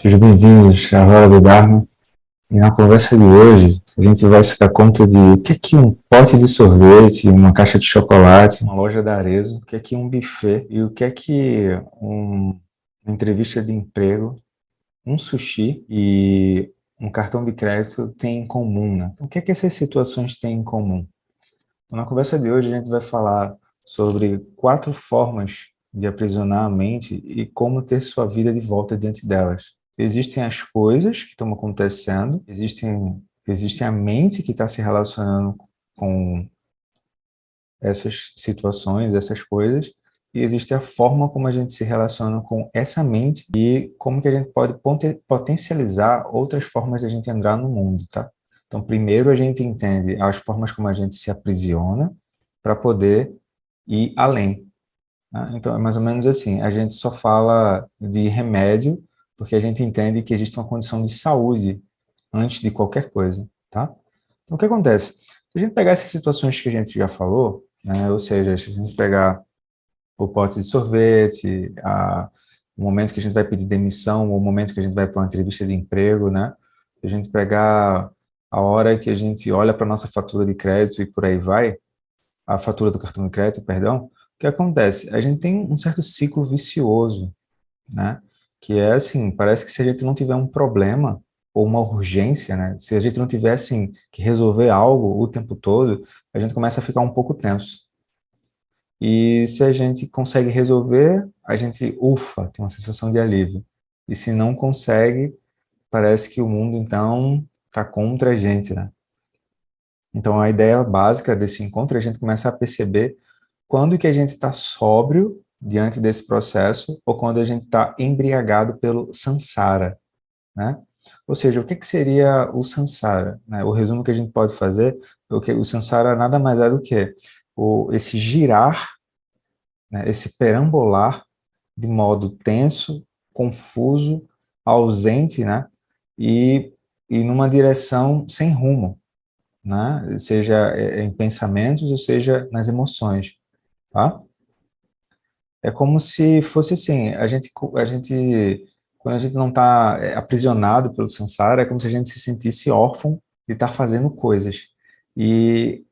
Sejam bem-vindos à Roda do Dharma. E na conversa de hoje, a gente vai se dar conta de o que é que um pote de sorvete, uma caixa de chocolate, uma loja da Arezzo, o que é que um buffet e o que é que uma entrevista de emprego, um sushi e um cartão de crédito têm em comum, né? O que é que essas situações têm em comum? Na conversa de hoje, a gente vai falar sobre 4 formas de aprisionar a mente e como ter sua vida de volta diante delas. Existem as coisas que estão acontecendo, existe a mente que está se relacionando com essas situações, essas coisas, e existe a forma como a gente se relaciona com essa mente e como que a gente pode potencializar outras formas de a gente entrar no mundo, tá? Então, primeiro a gente entende as formas como a gente se aprisiona para poder ir além, né? Então, é mais ou menos assim, a gente só fala de remédio porque a gente entende que existe uma condição de saúde antes de qualquer coisa, tá? Então, o que acontece? Se a gente pegar essas situações que a gente já falou, né, ou seja, se a gente pegar o pote de sorvete, o momento que a gente vai pedir demissão, ou o momento que a gente vai para uma entrevista de emprego, né? Se a gente pegar a hora que a gente olha para a nossa fatura de crédito e por aí vai, a fatura do cartão de crédito, perdão, o que acontece? A gente tem um certo ciclo vicioso, né? Que é assim, parece que se a gente não tiver um problema ou uma urgência, né? Se a gente não tiver assim que resolver algo o tempo todo, a gente começa a ficar um pouco tenso. E se a gente consegue resolver, a gente ufa, tem uma sensação de alívio. E se não consegue, parece que o mundo então está contra a gente, né? Então a ideia básica desse encontro é a gente começar a perceber quando que a gente está sóbrio diante desse processo ou quando a gente está embriagado pelo samsara, né? Ou seja, o que que seria o samsara, né? O resumo que a gente pode fazer é que o samsara nada mais é do que esse girar, né? Esse perambular de modo tenso, confuso, ausente, né? E, e numa direção sem rumo, né? Seja em pensamentos ou seja nas emoções, tá? É como se fosse assim, quando a gente não está aprisionado pelo samsara, é como se a gente se sentisse órfão de estar fazendo coisas. E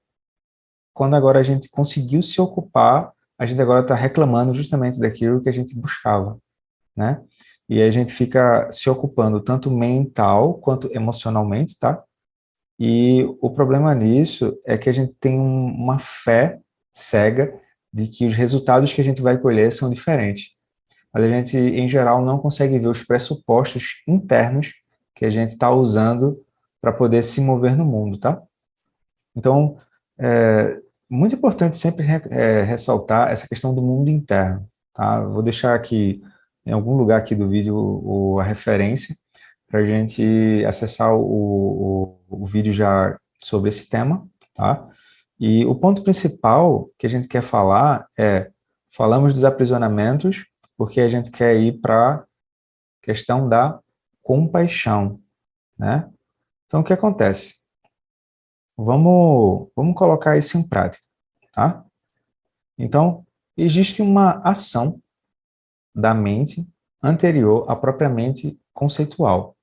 quando agora a gente conseguiu se ocupar, a gente agora está reclamando justamente daquilo que a gente buscava, né? E aí a gente fica se ocupando tanto mental quanto emocionalmente, tá? E o problema nisso é que a gente tem uma fé cega de que os resultados que a gente vai colher são diferentes. Mas a gente, em geral, não consegue ver os pressupostos internos que a gente está usando para poder se mover no mundo, tá? Então, é muito importante sempre ressaltar essa questão do mundo interno, tá? Vou deixar aqui, em algum lugar aqui do vídeo, a referência para a gente acessar o vídeo já sobre esse tema, tá? E o ponto principal que a gente quer falar falamos dos aprisionamentos, porque a gente quer ir para a questão da compaixão, né? Então, o que acontece? Vamos colocar isso em prática, tá? Então, existe uma ação da mente anterior à própria mente conceitual.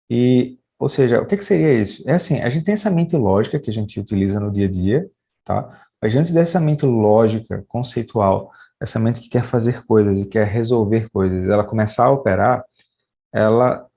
E, ou seja, o que que seria isso? É assim, a gente tem essa mente lógica que a gente utiliza no dia a dia, tá? Mas antes dessa mente lógica, conceitual, essa mente que quer fazer coisas e quer resolver coisas, ela começar a operar, ela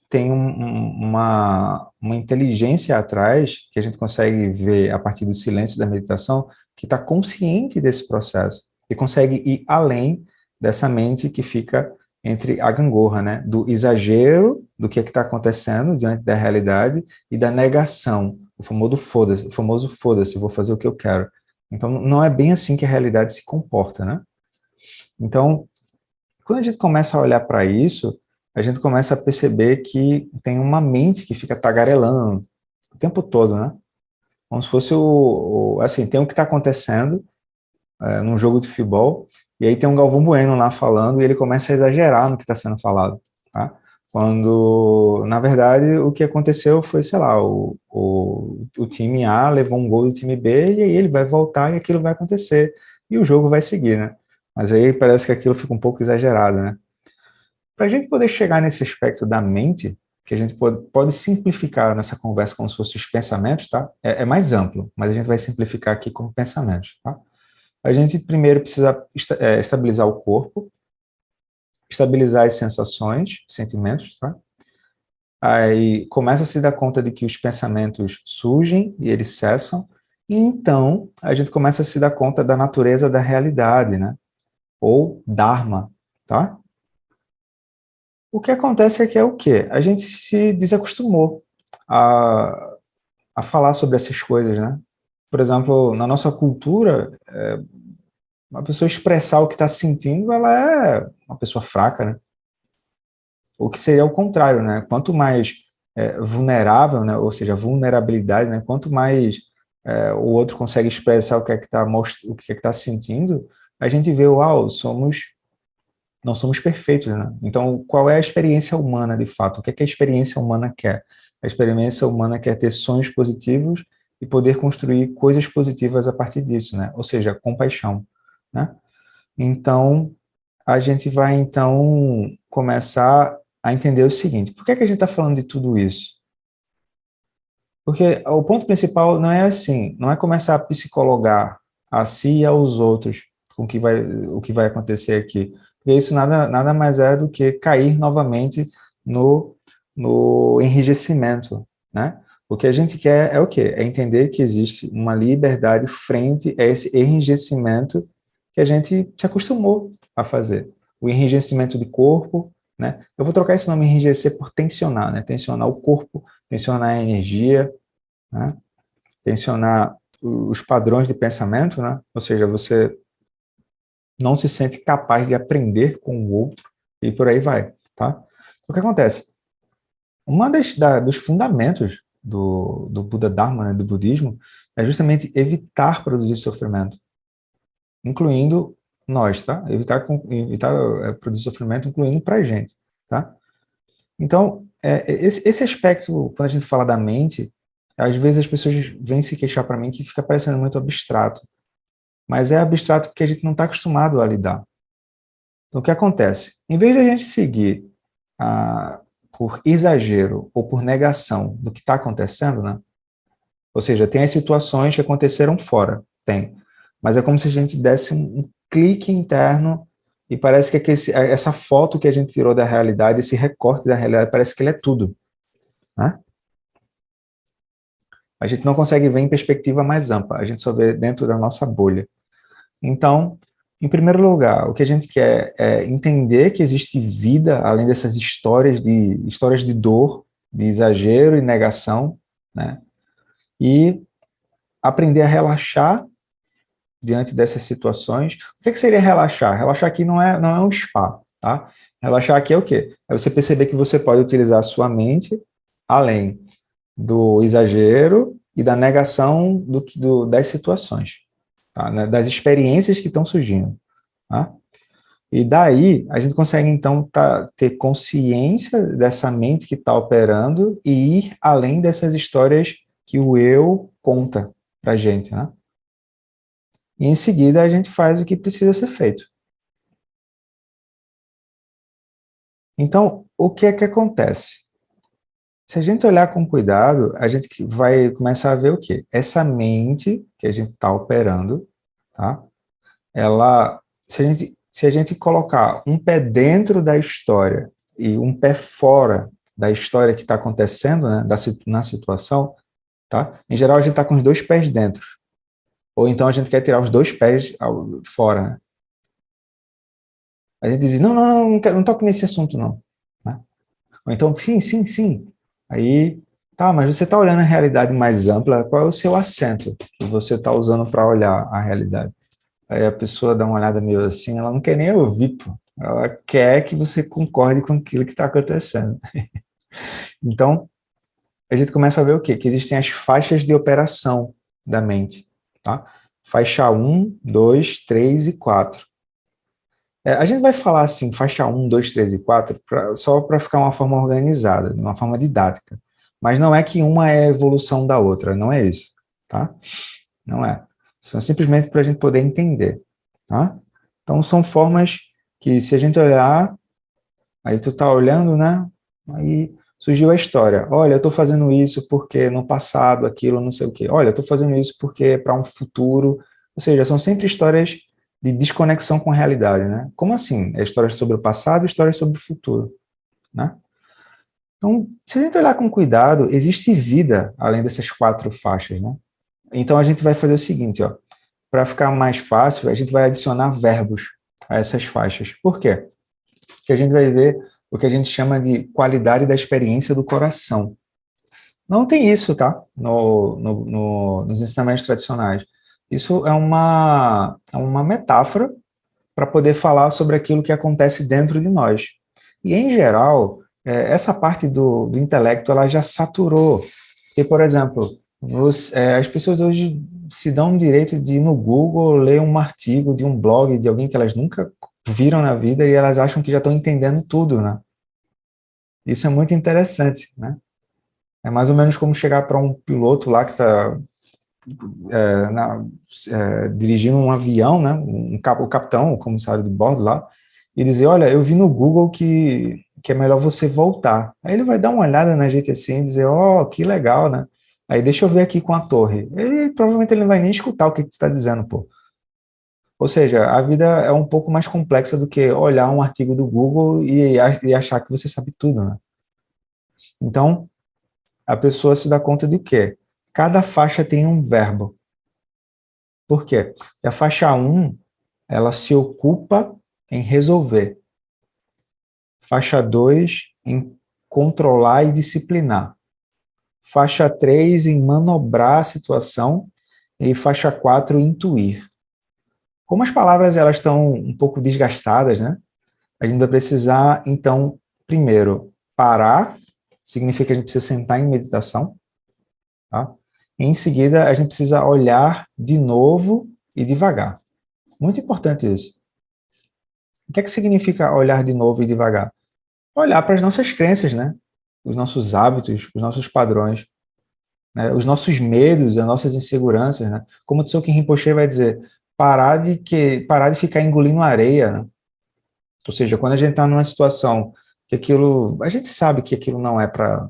tem uma inteligência atrás que a gente consegue ver a partir do silêncio da meditação, que está consciente desse processo e consegue ir além dessa mente que fica entre a gangorra, né? Do exagero do que está acontecendo diante da realidade e da negação, o famoso foda-se, vou fazer o que eu quero. Então, não é bem assim que a realidade se comporta, né? Então, quando a gente começa a olhar para isso, a gente começa a perceber que tem uma mente que fica tagarelando o tempo todo, né? Como se fosse assim, tem o que está acontecendo num jogo de futebol, e aí tem um Galvão Bueno lá falando, e ele começa a exagerar no que está sendo falado, tá? Quando, na verdade, o que aconteceu foi, sei lá, o time A levou um gol do time B, e aí ele vai voltar e aquilo vai acontecer, e o jogo vai seguir, né? Mas aí parece que aquilo fica um pouco exagerado, né? para a gente poder chegar nesse aspecto da mente, que a gente pode simplificar nessa conversa como se fossem os pensamentos, tá? É mais amplo, mas a gente vai simplificar aqui como pensamentos, tá? A gente primeiro precisa estabilizar o corpo, estabilizar as sensações, sentimentos, tá? Aí começa a se dar conta de que os pensamentos surgem e eles cessam, e então a gente começa a se dar conta da natureza da realidade, né? Ou Dharma, tá? O que acontece é que é o quê? A gente se desacostumou a, a falar sobre essas coisas, né? Por exemplo, na nossa cultura, uma pessoa expressar o que está sentindo, ela é uma pessoa fraca, né? O que seria o contrário, né? Quanto mais vulnerável, né? Ou seja, vulnerabilidade, né? Quanto mais o outro consegue expressar o que é que está o que é que está sentindo, a gente vê, uau, não somos perfeitos, né? Então, qual é a experiência humana, de fato? O que é que a experiência humana quer? A experiência humana quer ter sonhos positivos e poder construir coisas positivas a partir disso, né? Ou seja, compaixão, né? Então, a gente vai, então, começar a entender o seguinte: por que é que a gente está falando de tudo isso? Porque o ponto principal não é assim, não é começar a psicologar a si e aos outros com o que vai acontecer aqui. Porque isso nada mais é do que cair novamente no, no enrijecimento, né? O que a gente quer é o quê? É entender que existe uma liberdade frente a esse enrijecimento que a gente se acostumou a fazer. O enrijecimento de corpo, né? Eu vou trocar esse nome enrijecer por tensionar, né? Tensionar o corpo, tensionar a energia, né? Tensionar os padrões de pensamento, né? Ou seja, você não se sente capaz de aprender com o outro e por aí vai, tá? O que acontece? Dos fundamentos do Buda Dharma, né, do budismo, é justamente evitar produzir sofrimento, incluindo nós, tá? Evitar produzir sofrimento, incluindo pra gente, tá? Então, esse aspecto, quando a gente fala da mente, às vezes as pessoas vêm se queixar para mim que fica parecendo muito abstrato, mas é abstrato porque a gente não está acostumado a lidar. Então, o que acontece? Em vez de a gente seguir por exagero ou por negação do que está acontecendo, né? Ou seja, tem as situações que aconteceram fora, tem, mas é como se a gente desse um clique interno e parece que essa foto que a gente tirou da realidade, esse recorte da realidade, parece que ele é tudo, né? A gente não consegue ver em perspectiva mais ampla, a gente só vê dentro da nossa bolha. Então, em primeiro lugar, o que a gente quer é entender que existe vida além dessas histórias de dor, de exagero e negação, né? E aprender a relaxar diante dessas situações. O que seria relaxar? Relaxar aqui não é um spa, tá? Relaxar aqui é o quê? É você perceber que você pode utilizar a sua mente além do exagero e da negação das situações, tá? Né? Das experiências que estão surgindo. Tá? E daí a gente consegue então ter consciência dessa mente que está operando e ir além dessas histórias que o eu conta para a gente. Né? E em seguida a gente faz o que precisa ser feito. Então, o que é que acontece? Se a gente olhar com cuidado, a gente vai começar a ver o quê? Essa mente que a gente está operando, tá? Ela, se a gente colocar um pé dentro da história e um pé fora da história que está acontecendo, né, na situação, tá? Em geral, a gente está com os dois pés dentro. Ou então a gente quer tirar os dois pés fora. Né? A gente diz, não toque nesse assunto, não. Né? Ou então, sim, sim, sim. Aí, tá, mas você está olhando a realidade mais ampla, qual é o seu assento que você está usando para olhar a realidade? Aí a pessoa dá uma olhada meio assim, ela não quer nem ouvir, pô. Ela quer que você concorde com aquilo que está acontecendo. Então, a gente começa a ver o quê? Que existem as faixas de operação da mente, tá? Faixa um, 2, 3 e 4. A gente vai falar assim, faixa um, 2, 3 e 4, só para ficar uma forma organizada, de uma forma didática. Mas não é que uma é a evolução da outra, não é isso, tá? Não é. São simplesmente para a gente poder entender, tá? Então, são formas que, se a gente olhar, Aí tu tá olhando, né? Aí surgiu a história. Olha, eu tô fazendo isso porque no passado aquilo, não sei o quê. Olha, eu tô fazendo isso porque é para um futuro. Ou seja, são sempre histórias de desconexão com a realidade, né? Como assim? É histórias sobre o passado e histórias sobre o futuro, né? Então, se a gente olhar com cuidado, existe vida além dessas quatro faixas, né? Então a gente vai fazer o seguinte, ó. Para ficar mais fácil, a gente vai adicionar verbos a essas faixas. Por quê? Porque a gente vai ver o que a gente chama de qualidade da experiência do coração. Não tem isso, tá? Nos ensinamentos tradicionais. Isso é uma metáfora para poder falar sobre aquilo que acontece dentro de nós. E, em geral, essa parte do intelecto ela já saturou. Porque, por exemplo, as pessoas hoje se dão o direito de ir no Google ler um artigo de um blog de alguém que elas nunca viram na vida e elas acham que já estão entendendo tudo, né? Isso é muito interessante, né? É mais ou menos como chegar para um piloto lá que está dirigindo um avião, né? O capitão, o comissário de bordo lá, e dizer, olha, eu vi no Google que é melhor você voltar. Aí ele vai dar uma olhada na gente assim e dizer, oh, que legal, né? Aí deixa eu ver aqui com a torre. Provavelmente ele não vai nem escutar o que você está dizendo, pô. Ou seja, a vida é um pouco mais complexa do que olhar um artigo do Google e achar que você sabe tudo, né? Então, a pessoa se dá conta de que cada faixa tem um verbo. Por quê? Porque a faixa um ela se ocupa em resolver. Faixa 2 em controlar e disciplinar. Faixa 3 em manobrar a situação. E faixa 4 intuir. Como as palavras elas estão um pouco desgastadas, né? A gente vai precisar, então, primeiro, parar. Significa que a gente precisa sentar em meditação. Tá? Em seguida, a gente precisa olhar de novo e devagar. Muito importante isso. O que é que significa olhar de novo e devagar? Olhar para as nossas crenças, né? Os nossos hábitos, os nossos padrões, né? Os nossos medos, as nossas inseguranças, né? Como o Tsoken Rinpoche vai dizer, parar de ficar engolindo areia, né? Ou seja, quando a gente está numa situação que aquilo, a gente sabe que aquilo não é para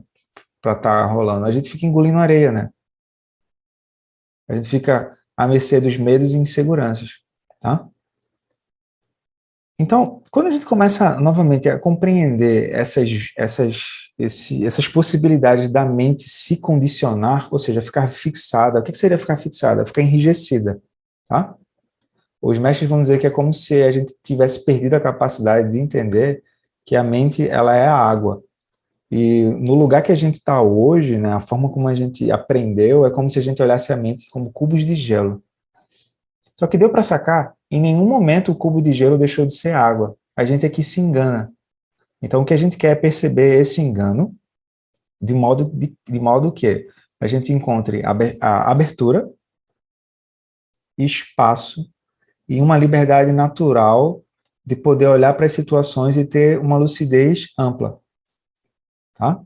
estar rolando, a gente fica engolindo areia, né? A gente fica à mercê dos medos e inseguranças, tá? Então, quando a gente começa novamente a compreender essas possibilidades da mente se condicionar, ou seja, ficar fixada, o que seria ficar fixada? Ficar enrijecida, tá? Os mestres vão dizer que é como se a gente tivesse perdido a capacidade de entender que a mente ela é a água. E no lugar que a gente está hoje, né, a forma como a gente aprendeu, é como se a gente olhasse a mente como cubos de gelo. Só que deu para sacar, em nenhum momento o cubo de gelo deixou de ser água. A gente aqui se engana. Então o que a gente quer é perceber esse engano de modo que a gente encontre a abertura, espaço e uma liberdade natural de poder olhar para as situações e ter uma lucidez ampla, tá?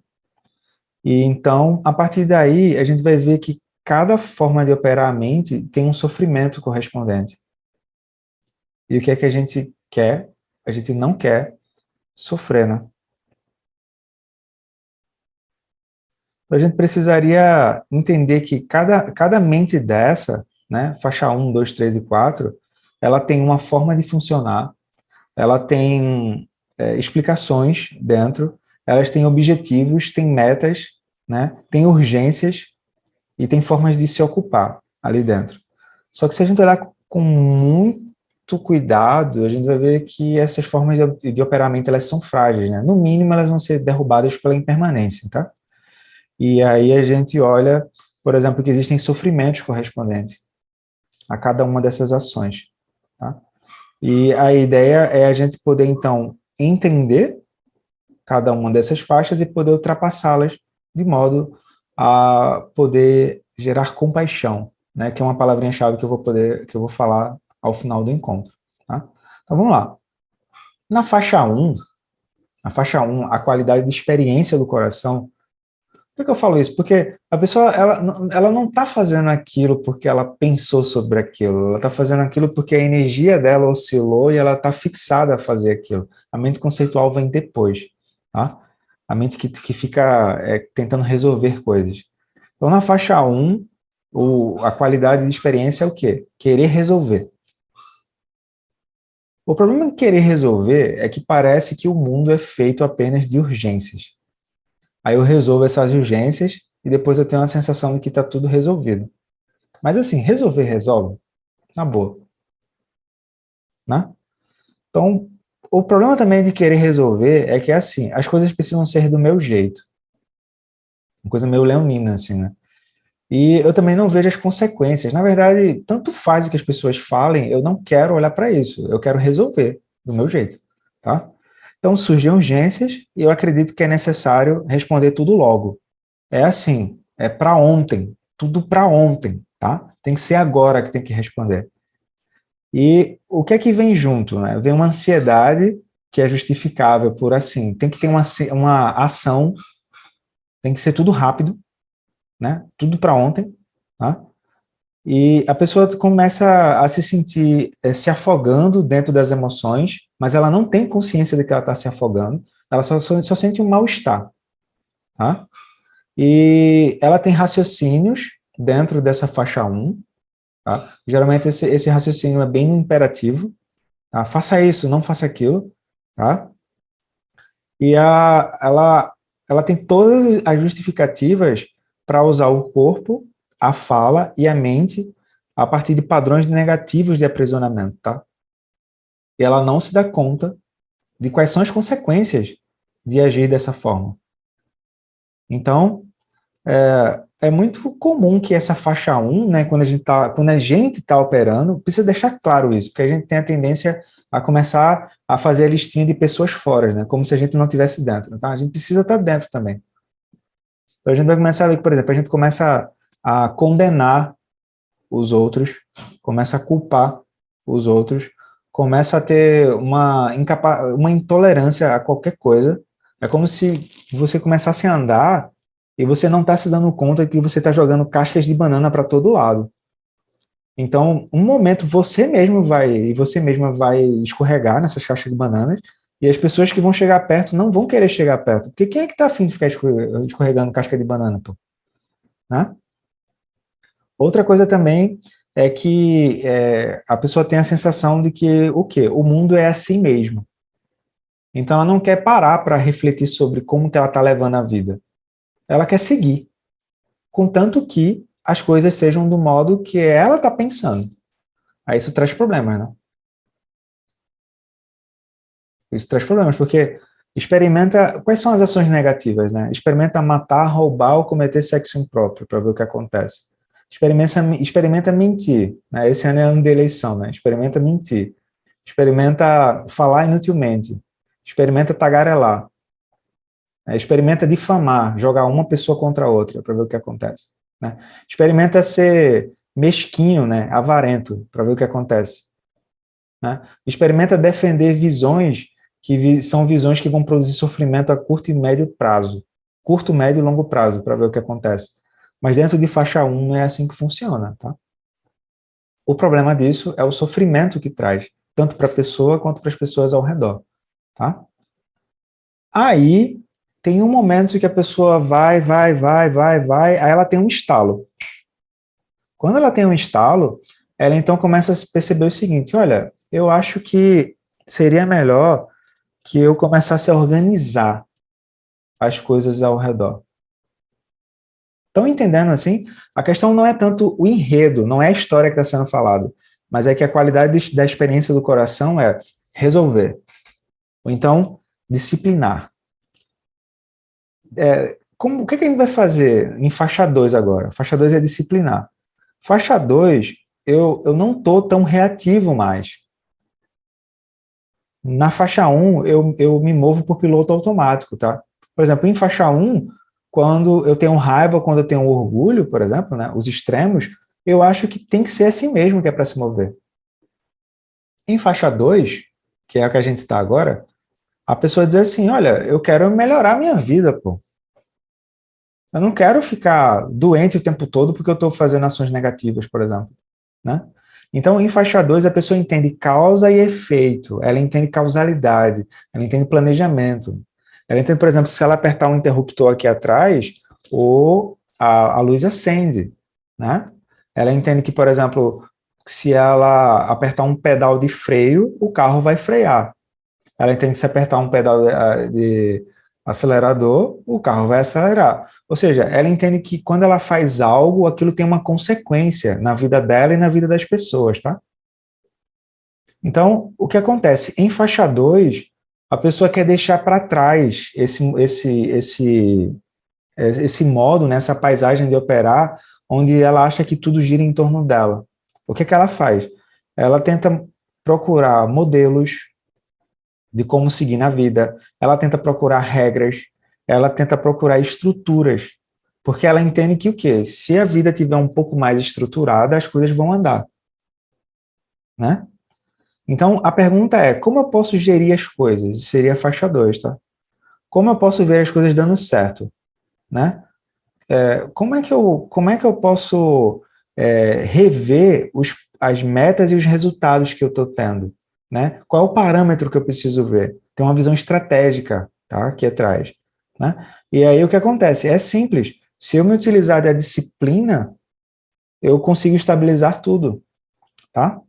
E então, a partir daí, a gente vai ver que cada forma de operar a mente tem um sofrimento correspondente. E o que é que a gente quer? A gente não quer sofrer, né? Então, a gente precisaria entender que cada mente dessa, né, faixa um 2 3 e 4 ela tem uma forma de funcionar, ela tem explicações dentro, elas têm objetivos, têm metas, né, tem urgências e tem formas de se ocupar ali dentro. Só que se a gente olhar com muito cuidado, a gente vai ver que essas formas de operamento elas são frágeis, né? No mínimo, elas vão ser derrubadas pela impermanência, tá? E aí a gente olha, por exemplo, que existem sofrimentos correspondentes a cada uma dessas ações, tá? E a ideia é a gente poder, então, entender cada uma dessas faixas e poder ultrapassá-las de modo a poder gerar compaixão, né? Que é uma palavrinha-chave que eu vou falar ao final do encontro, tá? Então vamos lá. Na faixa um, a qualidade de experiência do coração, Por que eu falo isso? Porque a pessoa, ela não está fazendo aquilo porque ela pensou sobre aquilo, ela está fazendo aquilo porque a energia dela oscilou e ela está fixada a fazer aquilo. A mente conceitual vem depois, tá? A mente que fica tentando resolver coisas. Então, na faixa um, a qualidade de experiência é o quê? Querer resolver. O problema de querer resolver é que parece que o mundo é feito apenas de urgências. Aí eu resolvo essas urgências e depois eu tenho a sensação de que está tudo resolvido. Mas assim, resolver resolve, na boa, né? Então, o problema também de querer resolver é que assim, as coisas precisam ser do meu jeito. Uma coisa meio leonina, assim, né? E eu também não vejo as consequências. Na verdade, tanto faz o que as pessoas falem, eu não quero olhar para isso. Eu quero resolver do meu jeito, tá? Então surgem urgências e eu acredito que é necessário responder tudo logo. É assim, é para ontem, tudo para ontem, tá? Tem que ser agora que tem que responder. E o que é que vem junto, né? Vem uma ansiedade que é justificável por assim, tem que ter uma ação, tem que ser tudo rápido, né? Tudo para ontem, tá? E a pessoa começa a se sentir se afogando dentro das emoções, mas ela não tem consciência de que ela está se afogando, ela só sente um mal-estar, tá? E ela tem raciocínios dentro dessa faixa um, tá? Geralmente esse raciocínio é bem imperativo, tá? Faça isso, não faça aquilo, tá? E ela tem todas as justificativas para usar o corpo, a fala e a mente a partir de padrões negativos de aprisionamento, tá? E ela não se dá conta de quais são as consequências de agir dessa forma. Então, é muito comum que essa faixa um, né, quando a gente tá operando, precisa deixar claro isso, porque a gente tem a tendência a começar a fazer a listinha de pessoas fora, né, como se a gente não tivesse dentro, tá? A gente precisa estar dentro também. Então a gente vai começar a ver que, por exemplo, a gente começa a condenar os outros, começa a culpar os outros, começa a ter uma intolerância a qualquer coisa. É como se você começasse a andar e você não está se dando conta de que você está jogando cascas de banana para todo lado. Então, um momento você mesma vai escorregar nessas caixas de bananas e as pessoas que vão chegar perto não vão querer chegar perto. Porque quem é que está afim de ficar escorregando casca de banana, pô? Né? Outra coisa também é que a pessoa tem a sensação de que o quê? O mundo é assim mesmo. Então ela não quer parar para refletir sobre como que ela está levando a vida. Ela quer seguir, contanto que as coisas sejam do modo que ela está pensando. Aí isso traz problemas, né? Isso traz problemas, porque experimenta. Quais são as ações negativas, né? Experimenta matar, roubar ou cometer sexo impróprio para ver o que acontece. Experimenta mentir. Né? Esse ano é ano de eleição, né? Experimenta mentir. Experimenta falar inutilmente. Experimenta tagarelar. Né? Experimenta difamar, jogar uma pessoa contra a outra para ver o que acontece. Né? Experimenta ser mesquinho, né? Avarento, para ver o que acontece. Né? Experimenta defender visões são visões que vão produzir sofrimento a curto e médio prazo. Curto, médio e longo prazo, para ver o que acontece. Mas dentro de faixa um não é assim que funciona. Tá? O problema disso é o sofrimento que traz, tanto para a pessoa quanto para as pessoas ao redor. Tá? Aí tem um momento que a pessoa vai, aí ela tem um estalo. Quando ela tem um estalo, ela então começa a perceber o seguinte: olha, eu acho que seria melhor que eu começasse a organizar as coisas ao redor. Estão entendendo assim? A questão não é tanto o enredo, não é a história que está sendo falada, mas é que a qualidade da experiência do coração é resolver, ou então disciplinar. O que a gente vai fazer em faixa 2 agora? Faixa 2 é disciplinar. Faixa 2, eu não estou tão reativo mais. Na faixa um eu me movo por piloto automático, tá? Por exemplo, em faixa um quando eu tenho raiva, quando eu tenho orgulho, por exemplo, né, os extremos, eu acho que tem que ser assim mesmo que é para se mover. Em faixa 2 que é o que a gente está agora, a pessoa diz assim, olha, eu quero melhorar a minha vida, pô. Eu não quero ficar doente o tempo todo porque eu estou fazendo ações negativas, por exemplo, né? Então, em faixa 2, a pessoa entende causa e efeito, ela entende causalidade, ela entende planejamento. Ela entende, por exemplo, se ela apertar um interruptor aqui atrás, a luz acende, né? Ela entende que, por exemplo, se ela apertar um pedal de freio, o carro vai frear. Ela entende que se apertar um pedal de acelerador, o carro vai acelerar. Ou seja, ela entende que quando ela faz algo, aquilo tem uma consequência na vida dela e na vida das pessoas, tá? Então, o que acontece? Em faixa 2, a pessoa quer deixar para trás esse modo, né, essa paisagem de operar, onde ela acha que tudo gira em torno dela. O que é que ela faz? Ela tenta procurar modelos de como seguir na vida, ela tenta procurar regras, ela tenta procurar estruturas, porque ela entende que o quê? Se a vida tiver um pouco mais estruturada, as coisas vão andar, né? Então, a pergunta é, como eu posso gerir as coisas? Seria a faixa 2, tá? Como eu posso ver as coisas dando certo, né? Como é que eu posso rever as metas e os resultados que eu estou tendo, né? Qual é o parâmetro que eu preciso ver? Tem uma visão estratégica, tá? Aqui atrás, né? E aí o que acontece? É simples. Se eu me utilizar da disciplina, eu consigo estabilizar tudo, tá?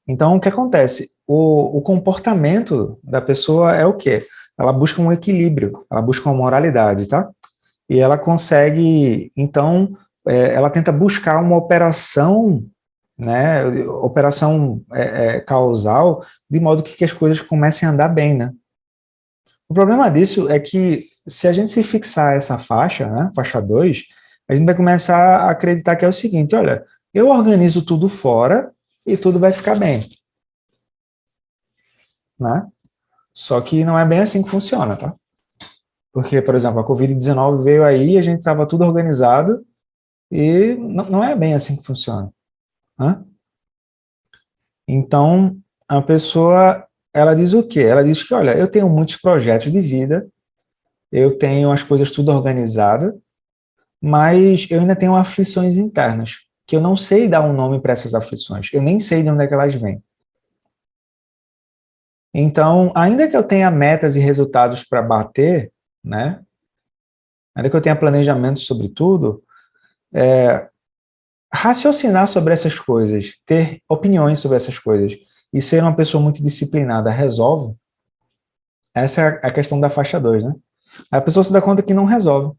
Então, o que acontece? O comportamento da pessoa é o quê? Ela busca um equilíbrio, ela busca uma moralidade, tá? E ela consegue, então, ela tenta buscar uma operação, né, operação causal, de modo que as coisas comecem a andar bem, né? O problema disso é que se a gente se fixar essa faixa, né, faixa 2, a gente vai começar a acreditar que é o seguinte, olha, eu organizo tudo fora e tudo vai ficar bem, né? Só que não é bem assim que funciona, tá? Porque, por exemplo, a Covid-19 veio aí, a gente estava tudo organizado, e não é bem assim que funciona, né? Então, a pessoa, ela diz o quê? Ela diz que, olha, eu tenho muitos projetos de vida, eu tenho as coisas tudo organizadas, mas eu ainda tenho aflições internas, que eu não sei dar um nome para essas aflições, eu nem sei de onde é que elas vêm. Então, ainda que eu tenha metas e resultados para bater, né? Ainda que eu tenha planejamento sobre tudo, raciocinar sobre essas coisas, ter opiniões sobre essas coisas e ser uma pessoa muito disciplinada resolve? Essa é a questão da faixa 2, né? Aí a pessoa se dá conta que não resolve.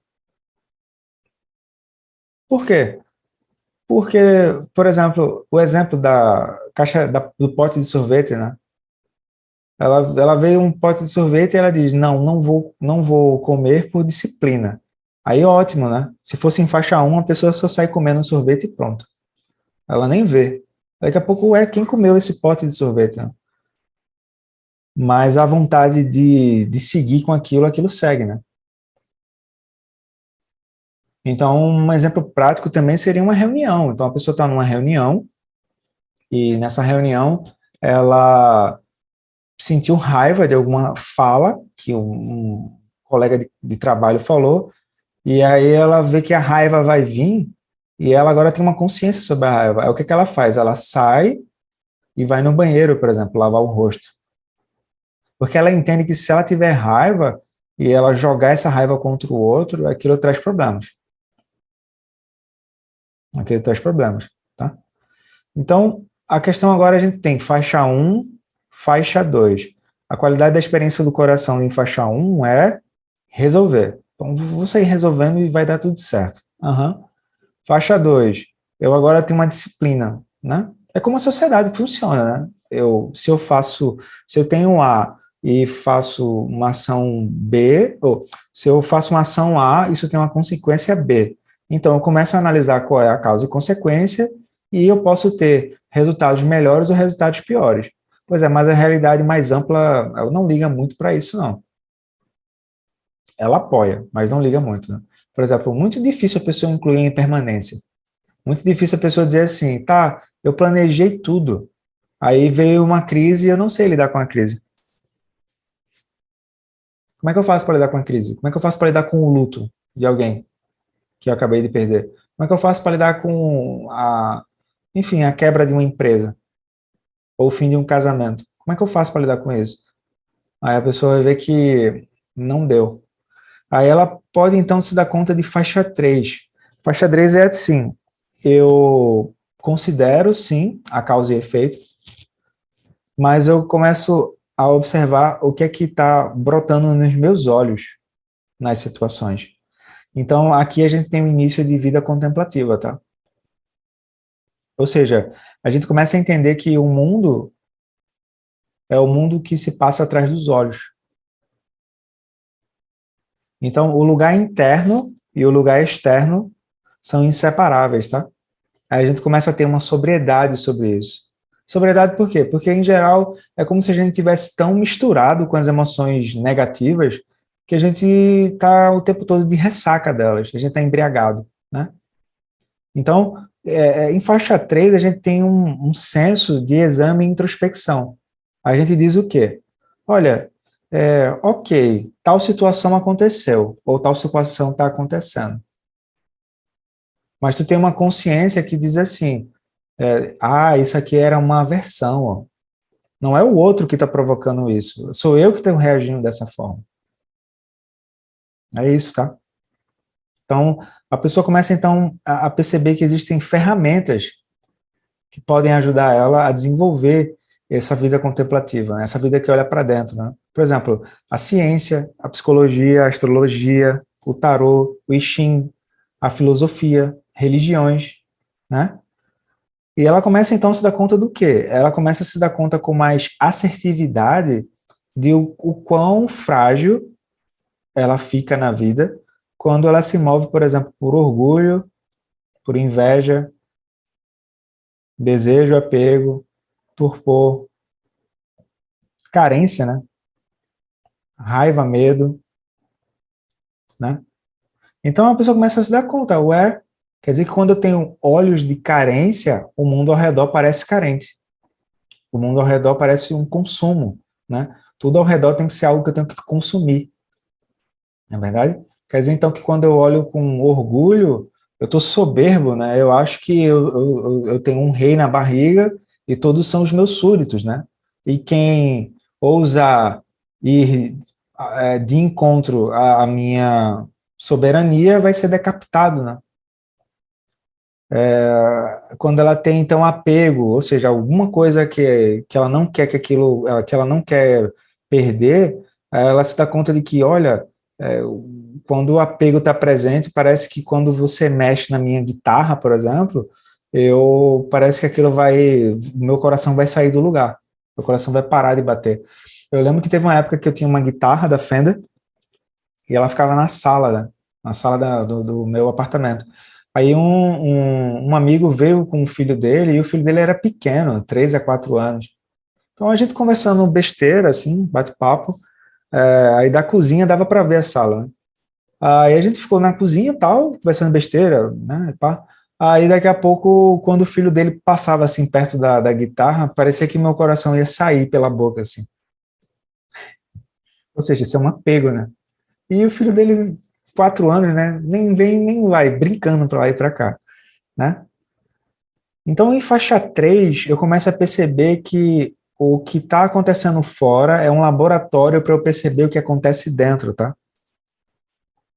Por quê? Porque, por exemplo, o exemplo da caixa do pote de sorvete, né? Ela veio um pote de sorvete e ela diz: "Não, não vou comer por disciplina". Aí ótimo, né? Se fosse em faixa 1, a pessoa só sai comendo sorvete e pronto. Ela nem vê. Daqui a pouco é quem comeu esse pote de sorvete, né? Mas a vontade de seguir com aquilo segue, né? Então, um exemplo prático também seria uma reunião. Então, a pessoa está numa reunião e nessa reunião ela sentiu raiva de alguma fala que um colega de trabalho falou, e aí ela vê que a raiva vai vir e ela agora tem uma consciência sobre a raiva. Aí o que que ela faz? Ela sai e vai no banheiro, por exemplo, lavar o rosto. Porque ela entende que se ela tiver raiva e ela jogar essa raiva contra o outro, aquilo traz problemas. Aquilo traz problemas, tá? Então, a questão agora a gente tem faixa 1, faixa 2. A qualidade da experiência do coração em faixa 1 é resolver. Então, vou sair resolvendo e vai dar tudo certo. Uhum. Faixa 2. Eu agora tenho uma disciplina, né? É como a sociedade funciona, né? Se eu tenho A e faço uma ação B, ou se eu faço uma ação A, isso tem uma consequência B. Então, eu começo a analisar qual é a causa e consequência e eu posso ter resultados melhores ou resultados piores. Pois é, mas a realidade mais ampla, ela não liga muito para isso, não. Ela apoia, mas não liga muito, né? Por exemplo, muito difícil a pessoa incluir em permanência. Muito difícil a pessoa dizer assim, tá, eu planejei tudo. Aí veio uma crise e eu não sei lidar com a crise. Como é que eu faço para lidar com a crise? Como é que eu faço para lidar com o luto? de alguém que eu acabei de perder? Como é que eu faço para lidar com enfim, a quebra de uma empresa ou o fim de um casamento? Como é que eu faço para lidar com isso? Aí a pessoa vai ver que não deu. Aí ela pode então se dar conta de faixa 3. Faixa 3 é assim, eu considero sim a causa e efeito, mas eu começo a observar o que é que está brotando nos meus olhos nas situações. Então aqui a gente tem o início de vida contemplativa, tá? Ou seja, a gente começa a entender que o mundo é o mundo que se passa atrás dos olhos. Então o lugar interno e o lugar externo são inseparáveis, tá? Aí a gente começa a ter uma sobriedade sobre isso. Sobriedade por quê? Porque, em geral, é como se a gente tivesse tão misturado com as emoções negativas que a gente está o tempo todo de ressaca delas, a gente está embriagado, né? Então, em faixa 3 a gente tem um senso de exame e introspecção. A gente diz o quê? Olha, ok, tal situação aconteceu, ou tal situação está acontecendo. Mas tu tem uma consciência que diz assim, isso aqui era uma aversão, ó. Não é o outro que está provocando isso, sou eu que estou reagindo dessa forma. É isso, tá? Então, a pessoa começa então a perceber que existem ferramentas que podem ajudar ela a desenvolver essa vida contemplativa, né? Essa vida que olha para dentro, né? Por exemplo, a ciência, a psicologia, a astrologia, o tarô, o I Ching, a filosofia, religiões, né? E ela começa então a se dar conta do quê? Ela começa a se dar conta com mais assertividade de o quão frágil ela fica na vida quando ela se move, por exemplo, por orgulho, por inveja, desejo, apego, torpor, carência, né? Raiva, medo, né? Então a pessoa começa a se dar conta, ué, quer dizer que quando eu tenho olhos de carência, o mundo ao redor parece carente. O mundo ao redor parece um consumo, né? Tudo ao redor tem que ser algo que eu tenho que consumir. Não é verdade? Quer dizer, então, que quando eu olho com orgulho, eu estou soberbo, né? Eu acho que eu tenho um rei na barriga e todos são os meus súditos, né? E quem ousa ir de encontro à minha soberania vai ser decapitado, né? Quando ela tem, então, apego, ou seja, alguma coisa que ela não quer que aquilo, que ela não quer perder, ela se dá conta de que, olha, é, quando o apego está presente, parece que quando você mexe na minha guitarra, por exemplo, parece que aquilo meu coração vai sair do lugar, meu coração vai parar de bater. Eu lembro que teve uma época que eu tinha uma guitarra da Fender e ela ficava na sala, né? Na sala do meu apartamento. Aí um amigo veio com o filho dele e o filho dele era pequeno, 3 a 4 anos. Então a gente conversando besteira, assim, bate-papo, aí da cozinha dava para ver a sala, né? Aí a gente ficou na cozinha e tal, conversando besteira, né? Pá. Aí daqui a pouco, quando o filho dele passava assim perto da guitarra, parecia que meu coração ia sair pela boca, assim. Ou seja, isso é um apego, né? E o filho dele, 4 anos, né? Nem vem, nem vai, brincando para lá e para cá, né? Então, em faixa 3 eu começo a perceber que o que está acontecendo fora é um laboratório para eu perceber o que acontece dentro, tá?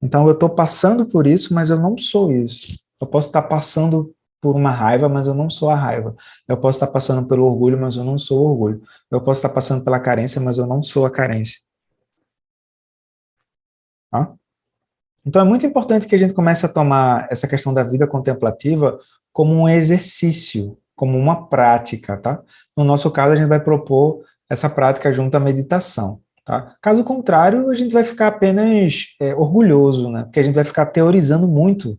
Então, eu estou passando por isso, mas eu não sou isso. Eu posso estar passando por uma raiva, mas eu não sou a raiva. Eu posso estar passando pelo orgulho, mas eu não sou o orgulho. Eu posso estar passando pela carência, mas eu não sou a carência. Tá? Então, é muito importante que a gente comece a tomar essa questão da vida contemplativa como um exercício, como uma prática, tá? No nosso caso, a gente vai propor essa prática junto à meditação, tá? Caso contrário, a gente vai ficar apenas orgulhoso, né? Porque a gente vai ficar teorizando muito.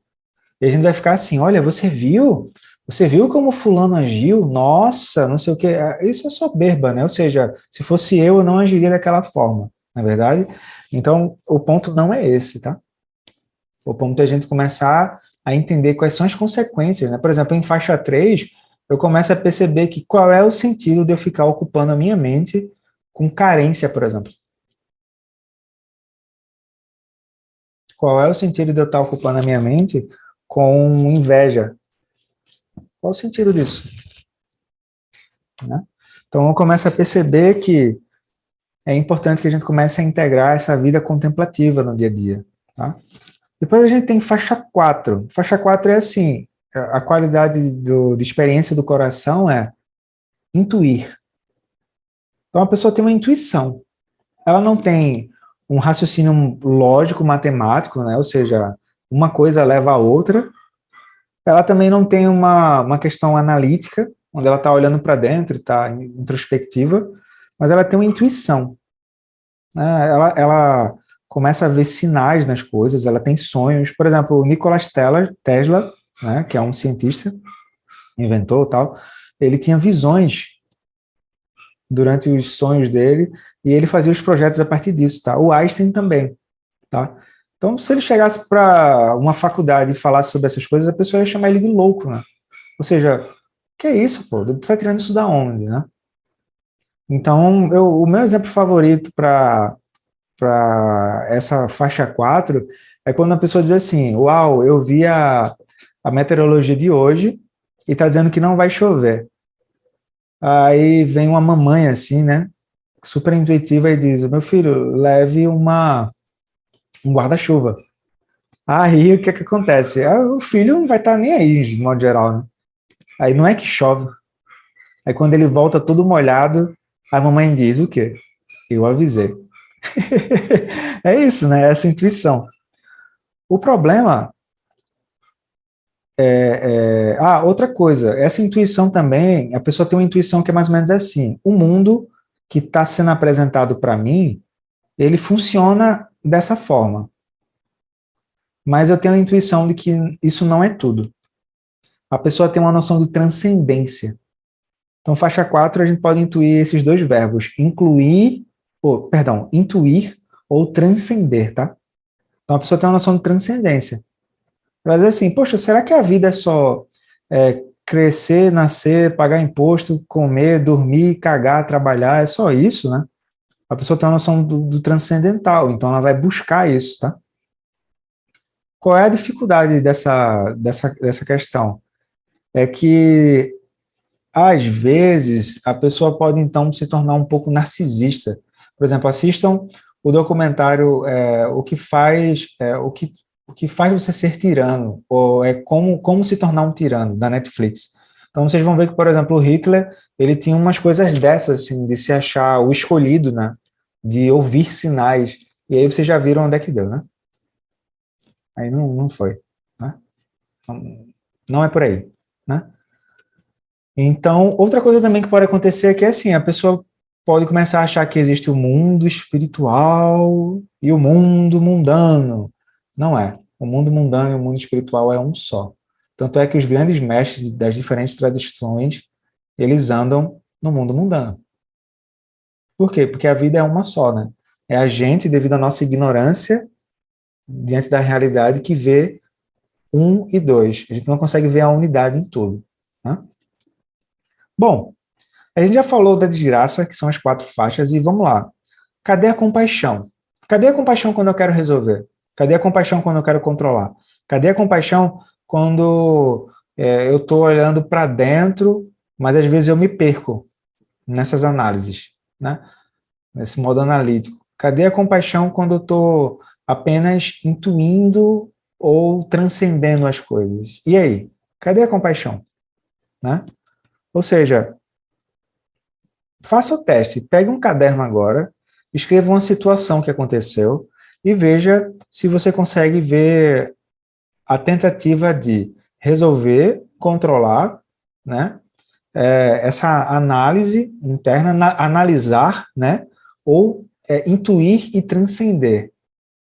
E a gente vai ficar assim, olha, você viu? Você viu como fulano agiu? Nossa, não sei o quê. Isso é soberba, né? Ou seja, se fosse eu não agiria daquela forma, na é verdade? Então, o ponto não é esse, tá? O ponto é a gente começar a entender quais são as consequências, né? Por exemplo, em faixa 3 eu começo a perceber que qual é o sentido de eu ficar ocupando a minha mente com carência, por exemplo. Qual é o sentido de eu estar ocupando a minha mente com inveja? Qual o sentido disso? Né? Então, eu começo a perceber que é importante que a gente comece a integrar essa vida contemplativa no dia a dia. Tá? Depois a gente tem faixa 4. Faixa 4 é assim, a qualidade de experiência do coração é intuir. Então, a pessoa tem uma intuição. Ela não tem um raciocínio lógico, matemático, né? Ou seja, uma coisa leva a outra. Ela também não tem uma questão analítica, onde ela está olhando para dentro, está introspectiva, mas ela tem uma intuição. Né? Ela começa a ver sinais nas coisas, ela tem sonhos. Por exemplo, o Nikola Tesla, né, que é um cientista, inventor e tal, ele tinha visões durante os sonhos dele e ele fazia os projetos a partir disso. Tá? O Einstein também. Tá? Então, se ele chegasse para uma faculdade e falasse sobre essas coisas, a pessoa ia chamar ele de louco, né? Ou seja, que é isso, pô? Você está tirando isso da onde, né? Então, o meu exemplo favorito para essa faixa 4 é quando a pessoa diz assim, uau, eu vi a meteorologia de hoje e está dizendo que não vai chover. Aí vem uma mamãe assim, né? Super intuitiva e diz, meu filho, leve um guarda-chuva. Aí o que é que acontece? O filho não vai estar nem aí, de modo geral, né? Aí não é que chove. Aí quando ele volta todo molhado, a mamãe diz o quê? Eu avisei. É isso, né? Essa intuição. O problema outra coisa, essa intuição também, a pessoa tem uma intuição que é mais ou menos assim, o mundo que está sendo apresentado para mim, ele funciona dessa forma. Mas eu tenho a intuição de que isso não é tudo. A pessoa tem uma noção de transcendência. Então, faixa 4, a gente pode intuir esses dois verbos, intuir ou transcender, tá? Então, a pessoa tem uma noção de transcendência. Ela diz assim, poxa, será que a vida é só crescer, nascer, pagar imposto, comer, dormir, cagar, trabalhar, é só isso, né? A pessoa tem uma noção do transcendental, então ela vai buscar isso, tá? Qual é a dificuldade dessa questão? É que às vezes, a pessoa pode, então, se tornar um pouco narcisista. Por exemplo, assistam o documentário o que faz você ser tirano, ou como se tornar um tirano, da Netflix. Então, vocês vão ver que, por exemplo, o Hitler, ele tinha umas coisas dessas, assim, de se achar o escolhido, né? De ouvir sinais. E aí vocês já viram onde é que deu, né? Aí não foi, né? Não é por aí, né? Então, outra coisa também que pode acontecer é que, assim, a pessoa pode começar a achar que existe o mundo espiritual e o mundo mundano. Não é. O mundo mundano e o mundo espiritual é um só. Tanto é que os grandes mestres das diferentes tradições, eles andam no mundo mundano. Por quê? Porque a vida é uma só, né? É a gente, devido à nossa ignorância diante da realidade, que vê um e dois. A gente não consegue ver a unidade em tudo, né? Bom, a gente já falou da desgraça, que são as 4 faixas, e vamos lá. Cadê a compaixão? Cadê a compaixão quando eu quero resolver? Cadê a compaixão quando eu quero controlar? Cadê a compaixão quando eu estou olhando para dentro, mas às vezes eu me perco nessas análises, né? Nesse modo analítico. Cadê a compaixão quando eu estou apenas intuindo ou transcendendo as coisas? E aí? Cadê a compaixão? Né? Ou seja, faça o teste, pegue um caderno agora, escreva uma situação que aconteceu e veja se você consegue ver a tentativa de resolver, controlar, né? Essa análise interna, analisar, né? Ou intuir e transcender.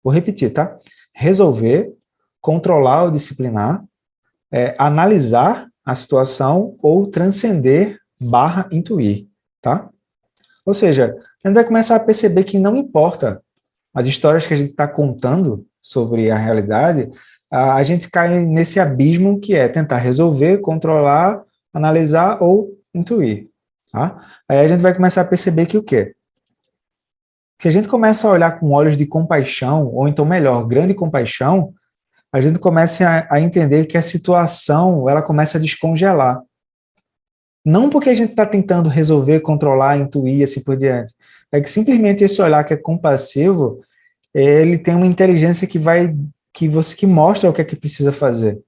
Vou repetir, tá? Resolver, controlar ou disciplinar, analisar a situação ou transcender barra intuir, tá? Ou seja, a gente vai começar a perceber que não importa as histórias que a gente está contando sobre a realidade, a gente cai nesse abismo que é tentar resolver, controlar, analisar ou intuir. Tá? Aí a gente vai começar a perceber que o quê? Se a gente começa a olhar com olhos de compaixão, ou então melhor, grande compaixão, a gente começa a entender que a situação ela começa a descongelar. Não porque a gente está tentando resolver, controlar, intuir, assim por diante. É que simplesmente esse olhar que é compassivo, ele tem uma inteligência que mostra o que é que precisa fazer.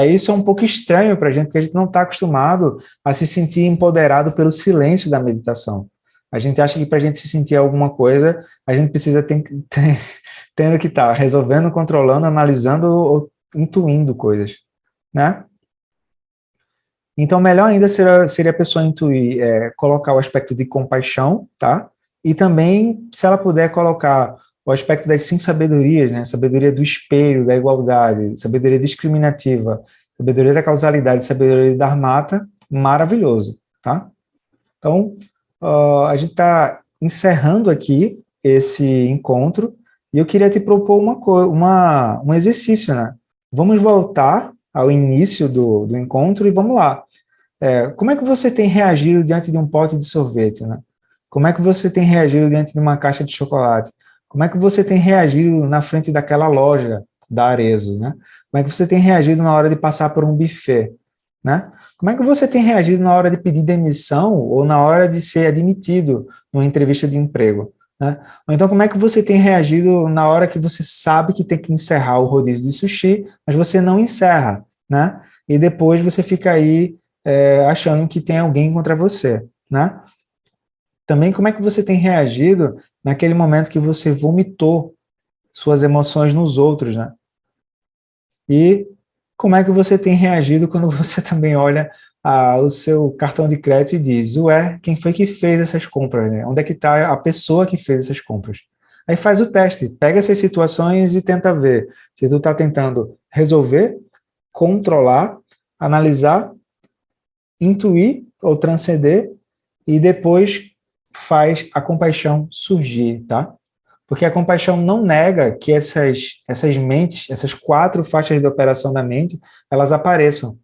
Isso é um pouco estranho para a gente, porque a gente não está acostumado a se sentir empoderado pelo silêncio da meditação. A gente acha que para a gente se sentir alguma coisa, a gente precisa tendo que estar resolvendo, controlando, analisando ou intuindo coisas, né? Então, melhor ainda seria a pessoa intuir, colocar o aspecto de compaixão, tá? E também, se ela puder colocar o aspecto das 5 sabedorias, né? Sabedoria do espelho, da igualdade, sabedoria discriminativa, sabedoria da causalidade, sabedoria da dharmata, maravilhoso, tá? Então, a gente está encerrando aqui esse encontro e eu queria te propor um exercício, né? Vamos voltar ao início do encontro e vamos lá. Como é que você tem reagido diante de um pote de sorvete, né? Como é que você tem reagido diante de uma caixa de chocolate? Como é que você tem reagido na frente daquela loja da Arezzo, né? Como é que você tem reagido na hora de passar por um buffet, né? Como é que você tem reagido na hora de pedir demissão ou na hora de ser admitido numa entrevista de emprego, né? Ou então, como é que você tem reagido na hora que você sabe que tem que encerrar o rodízio de sushi, mas você não encerra, né? E depois você fica aí achando que tem alguém contra você, né? Também como é que você tem reagido naquele momento que você vomitou suas emoções nos outros, né? E como é que você tem reagido quando você também olha o seu cartão de crédito e diz, ué, quem foi que fez essas compras, né? Onde é que está a pessoa que fez essas compras? Aí faz o teste, pega essas situações e tenta ver se tu está tentando resolver, controlar, analisar, intuir ou transcender e depois faz a compaixão surgir, tá? Porque a compaixão não nega que essas mentes, essas 4 faixas de operação da mente, elas apareçam.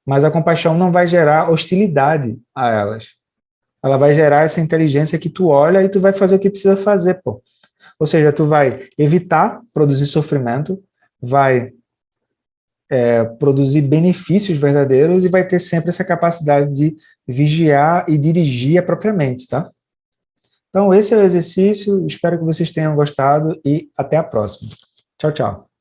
Mas a compaixão não vai gerar hostilidade a elas. Ela vai gerar essa inteligência que tu olha e tu vai fazer o que precisa fazer, pô. Ou seja, tu vai evitar produzir sofrimento, vai produzir benefícios verdadeiros e vai ter sempre essa capacidade de vigiar e dirigir a própria mente, tá? Então, esse é o exercício, espero que vocês tenham gostado e até a próxima. Tchau, tchau.